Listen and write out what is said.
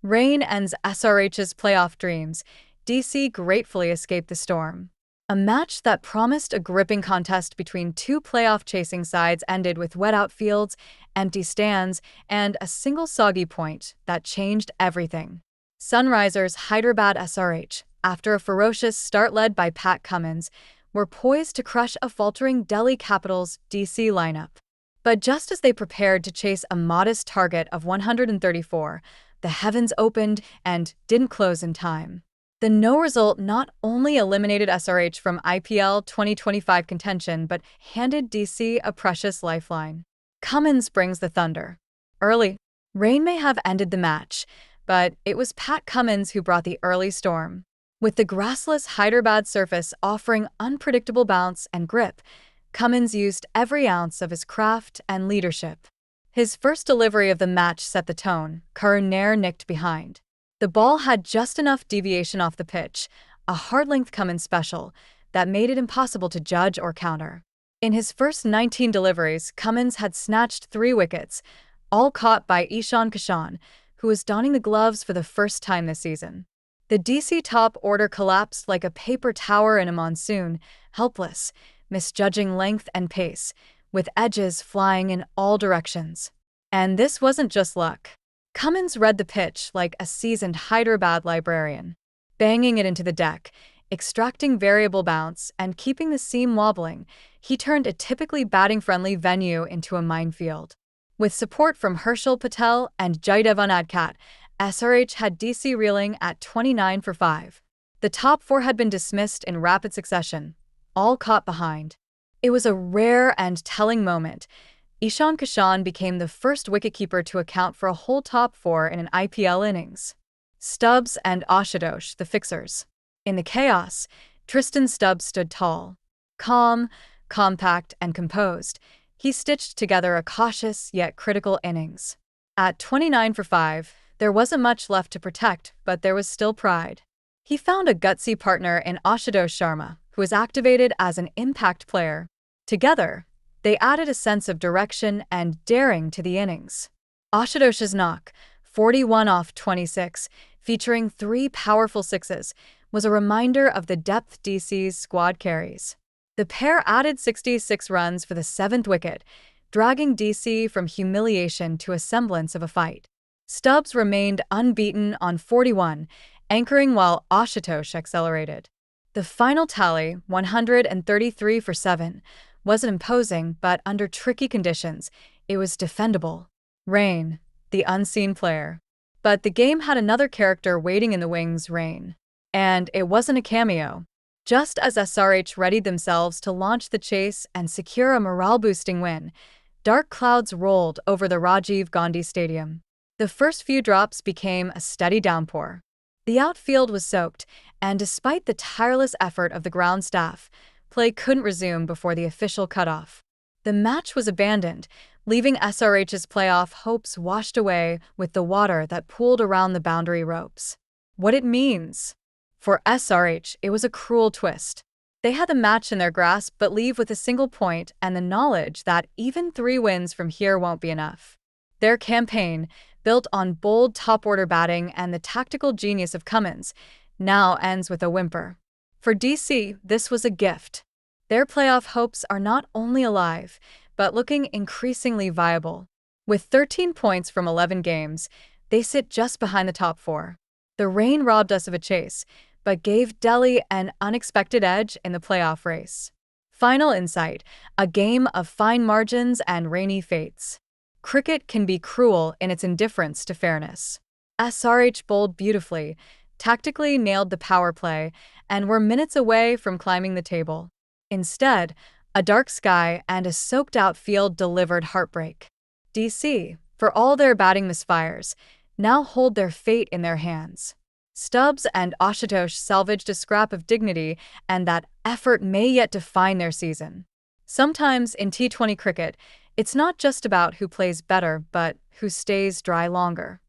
Rain ends SRH's playoff dreams. DC gratefully escaped the storm. A match that promised a gripping contest between two playoff-chasing sides ended with wet outfields, empty stands, and a single soggy point that changed everything. Sunrisers Hyderabad SRH, after a ferocious start led by Pat Cummins, were poised to crush a faltering Delhi Capitals DC lineup. But just as they prepared to chase a modest target of 134, the heavens opened and didn't close in time. The no result not only eliminated SRH from IPL 2025 contention but handed DC a precious lifeline. Cummins brings the thunder. Early, rain may have ended the match, but it was Pat Cummins who brought the early storm. With the grassless Hyderabad surface offering unpredictable bounce and grip, Cummins used every ounce of his craft and leadership. His first delivery of the match set the tone. Kerr ne'er nicked behind. The ball had just enough deviation off the pitch, a hard-length Cummins special, that made it impossible to judge or counter. In his first 19 deliveries, Cummins had snatched 3 wickets, all caught by Ishan Kishan, who was donning the gloves for the first time this season. The DC top order collapsed like a paper tower in a monsoon, helpless, misjudging length and pace, with edges flying in all directions. And this wasn't just luck. Cummins read the pitch like a seasoned Hyderabad librarian, banging it into the deck, extracting variable bounce, and keeping the seam wobbling. He turned a typically batting-friendly venue into a minefield. With support from Herschel Patel and Jaidevan Adkat, SRH had DC reeling at 29 for 5. The top 4 had been dismissed in rapid succession, all caught behind. It was a rare and telling moment. Ishan Kishan became the first wicketkeeper to account for a whole top 4 in an IPL innings. Stubbs and Ashutosh, the fixers. In the chaos, Tristan Stubbs stood tall. Calm, compact, and composed, he stitched together a cautious yet critical innings. At 29 for 5, there wasn't much left to protect, but there was still pride. He found a gutsy partner in Ashutosh Sharma, who was activated as an impact player. Together, they added a sense of direction and daring to the innings. Ashutosh's knock, 41 off 26, featuring 3 powerful sixes, was a reminder of the depth DC's squad carries. The pair added 66 runs for the 7th wicket, dragging DC from humiliation to a semblance of a fight. Stubbs remained unbeaten on 41, anchoring while Ashutosh accelerated. The final tally, 133 for 7, wasn't imposing, but under tricky conditions, it was defendable. Rain, the unseen player. But the game had another character waiting in the wings, Rain. And it wasn't a cameo. Just as SRH readied themselves to launch the chase and secure a morale-boosting win, dark clouds rolled over the Rajiv Gandhi Stadium. The first few drops became a steady downpour. The outfield was soaked, and despite the tireless effort of the ground staff, play couldn't resume before the official cutoff. The match was abandoned, leaving SRH's playoff hopes washed away with the water that pooled around the boundary ropes. What it means? For SRH, it was a cruel twist. They had the match in their grasp but leave with a single point and the knowledge that even 3 wins from here won't be enough. Their campaign, built on bold top-order batting and the tactical genius of Cummins, now ends with a whimper. For DC, this was a gift. Their playoff hopes are not only alive, but looking increasingly viable. With 13 points from 11 games, they sit just behind the top 4. The rain robbed us of a chase, but gave Delhi an unexpected edge in the playoff race. Final insight: a game of fine margins and rainy fates. Cricket can be cruel in its indifference to fairness. SRH bowled beautifully, tactically nailed the power play, and were minutes away from climbing the table. Instead, a dark sky and a soaked-out field delivered heartbreak. DC, for all their batting misfires, now hold their fate in their hands. Stubbs and Ashutosh salvaged a scrap of dignity, and that effort may yet define their season. Sometimes in T20 cricket, it's not just about who plays better, but who stays dry longer.